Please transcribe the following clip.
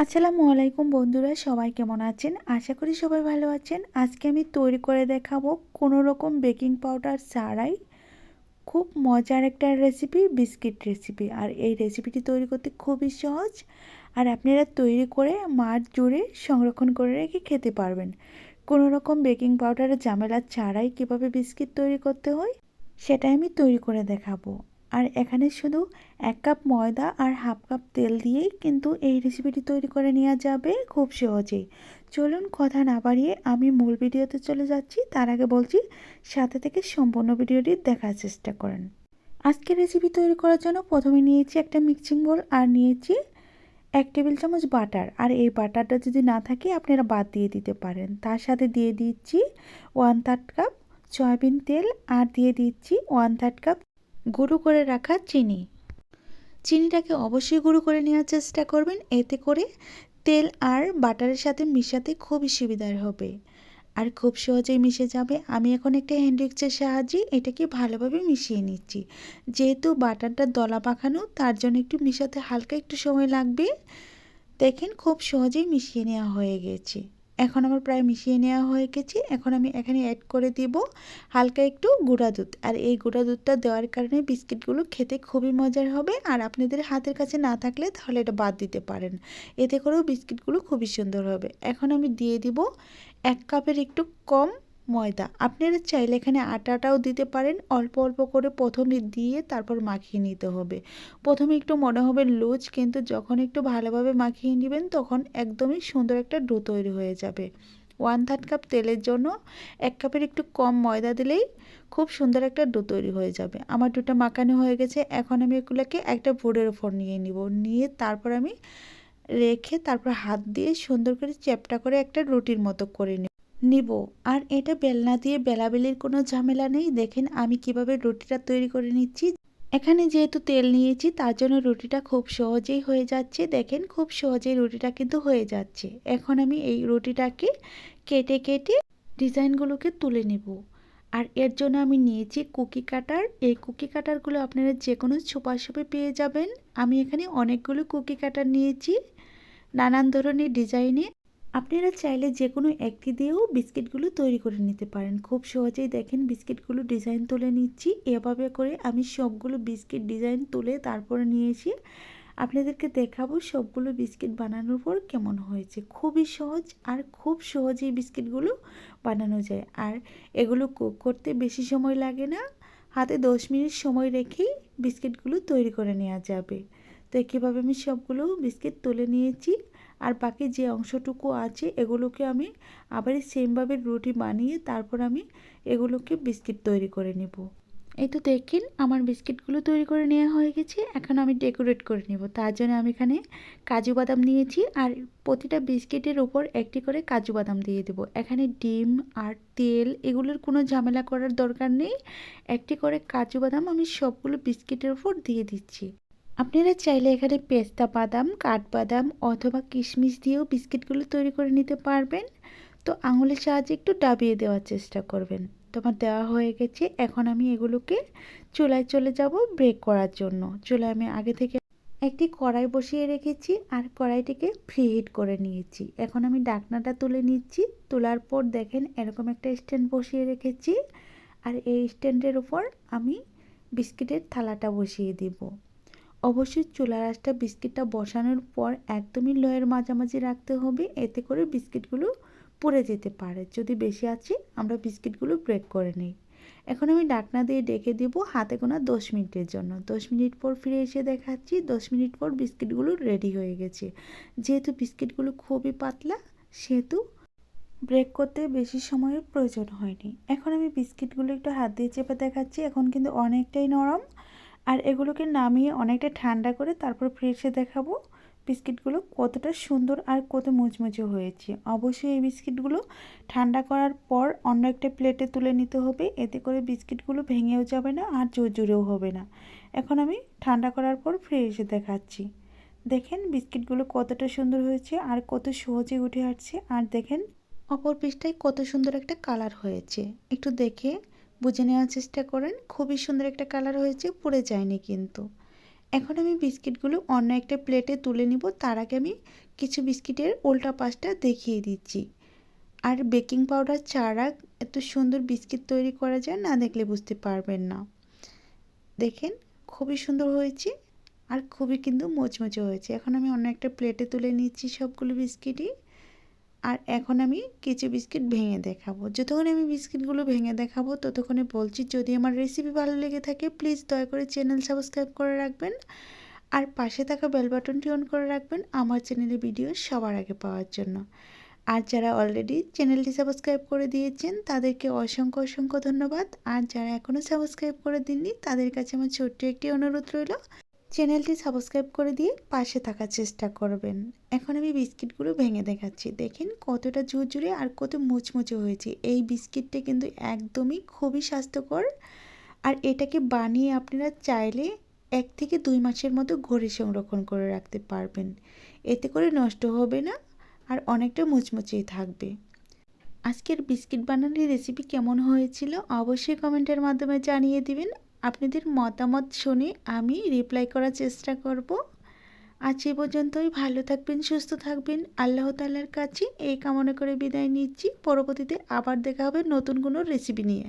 আসসালামু আলাইকুম বন্ধুরা, সবাই কেমন আছেন? আশা করি সবাই ভালো আছেন। আজকে আমি তৈরি করে দেখাবো কোনো রকম বেকিং পাউডার ছাড়াই খুব মজার একটা রেসিপি, বিস্কিট রেসিপি। আর এই রেসিপিটি তৈরি করতে খুবই সহজ, আর আপনারা তৈরি করে মাস জুড়ে সংরক্ষণ করে রেখে খেতে পারবেন। কোনো রকম বেকিং পাউডারের ঝামেলা ছাড়াই কিভাবে বিস্কিট তৈরি করতে হয় সেটাই আমি তৈরি করে দেখাবো। আর এখানে শুধু 1 কাপ ময়দা আর হাফ কাপ তেল দিয়েই কিন্তু এই রেসিপিটি তৈরি করে নেওয়া যাবে খুব সহজেই। চলুন কথা না বাড়িয়ে আমি মূল ভিডিওতে চলে যাচ্ছি। তার আগে বলছি, সাথে থেকে সম্পূর্ণ ভিডিওটি দেখার চেষ্টা করেন। আজকের রেসিপি তৈরি করার জন্য প্রথমে নিয়েছি একটা মিক্সিং বোল, আর নিয়েছি 1 টেবিল চামচ বাটার। আর এই বাটারটা যদি না থাকে আপনারা বাদ দিয়ে দিতে পারেন। তার সাথে দিয়ে দিচ্ছি 1/3 কাপ সয়াবিন তেল, আর দিয়ে দিচ্ছি 1/3 কাপ গুঁড়ো করে রাখা চিনি। চিনিটাকে অবশ্যই গুঁড়ো করে নেওয়ার চেষ্টা করবেন, এতে করে তেল আর বাটারের সাথে মিশাতে খুবই সুবিধার হবে আর খুব সহজেই মিশে যাবে। আমি এখন একটা হ্যান্ড উইক্সের সাহায্যে এটাকে ভালোভাবে মিশিয়ে নিচ্ছি। যেহেতু বাটারটা দলা পাকানো, তার জন্য একটু মিশাতে হালকা একটু সময় লাগবে। দেখেন খুব সহজেই মিশিয়ে নেওয়া হয়ে গেছে। এখন আমার প্রায় মিশিয়ে নেওয়া হয়ে গেছে। এখন আমি এখানে অ্যাড করে দিব হালকা একটু গুঁড়া দুধ। আর এই গুঁড়া দুধটা দেওয়ার কারণে বিস্কিটগুলো খেতে খুবই মজার হবে। আর আপনাদের হাতের কাছে না থাকলে তাহলে এটা বাদ দিতে পারেন, এতে করেও বিস্কিটগুলো খুবই সুন্দর হবে। এখন আমি দিয়ে দিব 1 কাপের একটু কম ময়দা। আপনারা চাইলে এখানে আটাটাও দিতে পারেন। অল্প অল্প করে প্রথমে দিয়ে তারপর মাখিয়ে নিতে হবে। প্রথমে একটু মনে হবে লুজ, কিন্তু যখন একটু ভালোভাবে মাখিয়ে নেবেন তখন একদমই সুন্দর একটা ডো তৈরি হয়ে যাবে। 1/3 কাপ তেলের জন্য 1 কাপের একটু কম ময়দা দিলেই খুব সুন্দর একটা ডো তৈরি হয়ে যাবে। আমার ডোটা মাখানো হয়ে গেছে। এখন আমি এগুলোকে একটা বোর্ডের ওপর নিয়ে নিব, নিয়ে তারপর আমি রেখে তারপর হাত দিয়ে সুন্দর করে চ্যাপ্টা করে একটা রুটির মতো করে নিব। আর এটা বেলনা দিয়ে বেলাবেলির কোনো ঝামেলা নেই। দেখেন আমি কিভাবে রুটিটা তৈরি করে নিচ্ছি। এখানে যেহেতু তেল নিয়েছি তার জন্য রুটিটা খুব সহজেই হয়ে যাচ্ছে। দেখেন খুব সহজেই রুটিটা কিন্তু হয়ে যাচ্ছে। এখন আমি এই রুটিটাকে কেটে কেটে ডিজাইনগুলোকে তুলে নেব। আর এর জন্য আমি নিয়েছি কুকি কাটার। এই কুকি কাটারগুলো আপনারা যে কোনো সুপার শপে পেয়ে যাবেন। আমি এখানে অনেকগুলো কুকি কাটার নিয়েছি নানান ধরনের ডিজাইনে। আপনারা চাইলে যে কোনো একটি দিয়েও বিস্কিটগুলো তৈরি করে নিতে পারেন। খুব সহজেই দেখেন বিস্কিটগুলো ডিজাইন তুলে নিচ্ছি। এভাবে করে আমি সবগুলো বিস্কিট ডিজাইন তুলে তারপরে নিয়েছি। আপনাদেরকে দেখাবো সবগুলো বিস্কিট বানানোর পর কেমন হয়েছে। খুবই সহজ, আর খুব সহজেই বিস্কিটগুলো বানানো যায়। আর এগুলো কুক করতে বেশি সময় লাগে না। হাতে 10 মিনিট সময় রেখেই বিস্কিটগুলো তৈরি করে নেওয়া যাবে। তো কীভাবে আমি সবগুলো বিস্কিট তুলে নিয়েছি, আর বাকি যে অংশটুকু আছে এগুলোকে আমি আবার সেমভাবে রুটি বানিয়ে তারপর আমি এগুলোকে বিস্কিট তৈরি করে নেব। এই তো দেখেন আমার বিস্কিটগুলো তৈরি করে নেওয়া হয়ে গেছে। এখন আমি ডেকোরেট করে নেব। তার জন্য আমি এখানে কাজু বাদাম নিয়েছি, আর প্রতিটা বিস্কিটের উপর একটি করে কাজু বাদাম দিয়ে দেব। এখানে ডিম আর তেল এগুলোর কোনো ঝামেলা করার দরকার নেই। একটি করে কাজু বাদাম আমি সবগুলো বিস্কিটের উপর দিয়ে দিচ্ছি। আপনারা চাইলে এখানে পেস্তা বাদাম, কাঠবাদাম অথবা কিশমিশ দিয়েও বিস্কিটগুলো তৈরি করে নিতে পারবেন। তো আঙুলের সাহায্যে একটু ডাবিয়ে দেওয়ার চেষ্টা করবেন। তোমার দেওয়া হয়ে গেছে। এখন আমি এগুলোকে চুলায় চলে যাব ব্রেক করার জন্য। চুলায় আমি আগে থেকে একটি কড়াই বসিয়ে রেখেছি, আর কড়াইটিকে প্রি হিট করে নিয়েছি। এখন আমি ঢাকনাটা তুলে নিচ্ছি। তোলার পর দেখেন এরকম একটা স্ট্যান্ড বসিয়ে রেখেছি, আর এই স্ট্যান্ডের উপর আমি বিস্কিটের থালাটা বসিয়ে দিব। অবশ্যই চুলার আঁচটা বিস্কিটটা বসানোর পর একদমই লোয়ের মাঝামাঝি রাখতে হবে, এতে করে বিস্কিটগুলো পুড়ে যেতে পারে। যদি বেশি আছে আমরা বিস্কিটগুলো ব্রেক করে নিই। এখন আমি ঢাকনা দিয়ে ডেকে দিব হাতে গোনা 10 মিনিটের জন্য। 10 মিনিট পর ফিরে এসে দেখাচ্ছি। 10 মিনিট পর বিস্কিটগুলো রেডি হয়ে গেছে। যেহেতু বিস্কিটগুলো খুবই পাতলা, সেহেতু ব্রেক করতে বেশি সময়ের প্রয়োজন হয়নি। এখন আমি বিস্কিটগুলো একটু হাত দিয়ে চেপে দেখাচ্ছি। এখন কিন্তু অনেকটাই নরম। আর এগুলোকে নামিয়ে অনেকটা ঠান্ডা করে তারপর ফ্রিজে দেখাবো বিস্কিটগুলো কতটা সুন্দর আর কত মুচমুচে হয়েছে। অবশ্যই এই বিস্কিটগুলো ঠান্ডা করার পর অন্য একটা প্লেটে তুলে নিতে হবে, এতে করে বিস্কিটগুলো ভেঙেও যাবে না আর জোরেও হবে না। এখন আমি ঠান্ডা করার পর ফ্রিজে দেখাচ্ছি। দেখেন বিস্কিটগুলো কতটা সুন্দর হয়েছে আর কত সহজে উঠে আসছে। আর দেখেন অপর পৃষ্ঠায় কত সুন্দর একটা কালার হয়েছে। একটু দেখে বুঝে নেওয়ার চেষ্টা করেন। খুবই সুন্দর একটা কালার হয়েছে, পুড়ে যায়নি কিন্তু। এখন আমি বিস্কিটগুলো অন্য একটা প্লেটে তুলে নিব। তার আগে আমি কিছু বিস্কিটের উল্টা পাশটা দেখিয়ে দিচ্ছি। আর বেকিং পাউডার ছাড়া এত সুন্দর বিস্কিট তৈরি করা যায় না, দেখলে বুঝতে পারবেন না। দেখেন খুবই সুন্দর হয়েছে আর খুবই কিন্তু মুচমুচে হয়েছে। এখন আমি অন্য একটা প্লেটে তুলে নিচ্ছি সবগুলো বিস্কিটই। আর এখন আমি কিছু বিস্কিট ভেঙে দেখাবো। যতক্ষণ আমি বিস্কিটগুলো ভেঙে দেখাবো ততক্ষণে বলছি, যদি আমার রেসিপি ভালো লেগে থাকে প্লিজ দয়া করে চ্যানেল সাবস্ক্রাইব করে রাখবেন আর পাশে থাকা বেল বাটনটি অন করে রাখবেন আমার চ্যানেলের ভিডিও সবার আগে পাওয়ার জন্য। আর যারা অলরেডি চ্যানেলটি সাবস্ক্রাইব করে দিয়েছেন তাদেরকে অসংখ্য অসংখ্য ধন্যবাদ। আর যারা এখনও সাবস্ক্রাইব করে দিননি তাদের কাছে আমার ছোট্ট একটি অনুরোধ রইল, চ্যানেলটি সাবস্ক্রাইব করে দিয়ে পাশে থাকার চেষ্টা করবেন। এখন আমি বিস্কিটগুলো ভেঙে দেখাচ্ছি। দেখেন কতটা ঝুরঝুরে আর কত মুচমুচে হয়েছে। এই বিস্কিটটা কিন্তু একদমই খুবই স্বাস্থ্যকর। আর এটাকে বানিয়ে আপনারা চাইলে 1 থেকে 2 মাসের মতো ঘরে সংরক্ষণ করে রাখতে পারবেন। এতে করে নষ্ট হবে না আর অনেকটা মুচমুচেই থাকবে। আজকের বিস্কিট বানানোর রেসিপি কেমন হয়েছিল অবশ্যই কমেন্টের মাধ্যমে জানিয়ে দিবেন। আপনাদের মতামত শুনে আমি রিপ্লাই করার চেষ্টা করব। আজ এ পর্যন্তই। ভালো থাকবেন, সুস্থ থাকবেন। আল্লাহ তাআলার কাছে এই কামনা করে বিদায় নিচ্ছি। পরবর্তীতে আবার দেখা হবে নতুন কোনো রেসিপি নিয়ে।